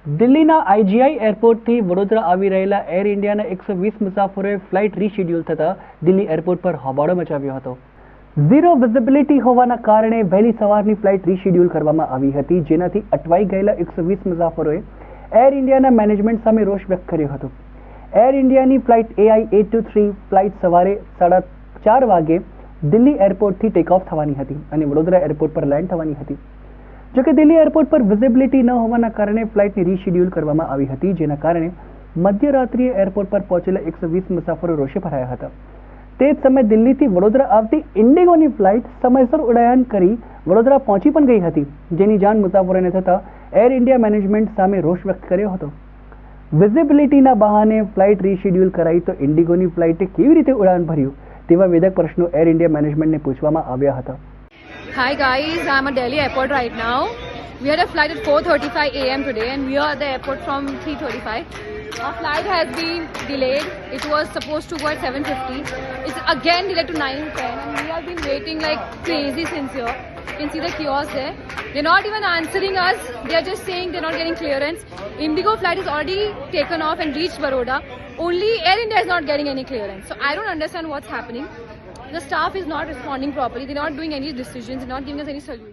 દિલ્હીના આઈજીઆઈ એરપોર્ટથી વડોદરા આવી રહેલા એર ઇન્ડિયાના 120 મુસાફરોએ ફ્લાઇટ રીશેડ્યુલ થતાં દિલ્હી એરપોર્ટ પર હોબાળો મચાવ્યો હતો. ઝીરો વિઝિબિલિટી હોવાના કારણે વહેલી સવારની ફ્લાઇટ રીશેડ્યુલ કરવામાં આવી હતી, જેનાથી અટવાઈ ગયેલા 120 મુસાફરોએ એર ઇન્ડિયાના મેનેજમેન્ટ સામે રોષ વ્યક્ત કર્યો હતો. એર ઇન્ડિયાની ફ્લાઇટ AI823 ફ્લાઇટ સવારે 4:30 વાગે દિલ્હી એરપોર્ટથી ટેક ઓફ થવાની હતી અને વડોદરા એરપોર્ટ પર લેન્ડ થવાની હતી. જોકે દિલ્હી એરપોર્ટ પર વિઝિબિલિટી ન હોવાના કારણે ફ્લાઇટને રીશેડ્યુલ કરવામાં આવી હતી, જેના કારણે મધ્યરાત્રિએ એરપોર્ટ પર પહોંચેલા 120 મુસાફરો રોષે ભરાયા હતા. તે જ સમયે દિલ્હીથી વડોદરા આવતી ઇન્ડિગોની ફ્લાઇટ સમયસર ઉડાન કરી વડોદરા પહોંચી પણ ગઈ હતી, જેની જાણ મુસાફરોને થતાં એર ઇન્ડિયા મેનેજમેન્ટ સામે રોષ વ્યક્ત કર્યો હતો. વિઝિબિલિટીના બહાને ફ્લાઇટ રીશેડ્યુલ કરાઈ તો ઇન્ડિગોની ફ્લાઇટે કેવી રીતે ઉડાન ભર્યું તેવા વેધક પ્રશ્નો એર ઇન્ડિયા મેનેજમેન્ટને પૂછવામાં આવ્યા હતા. Hi guys, I'm at Delhi airport right now. We had a flight at 4:35 a.m. today and we are at the airport from 3:35. Our flight has been delayed. It was supposed to go at 7:50. It's again delayed to 9:10 and we have been waiting like crazy since here. You can see the kiosk there. They're not even answering us. They're just saying they're not getting clearance. Indigo flight is already taken off and reached Baroda. Only Air India is not getting any clearance. So I don't understand what's happening. The staff is not responding properly. They're not doing any decisions. They're not giving us any solution.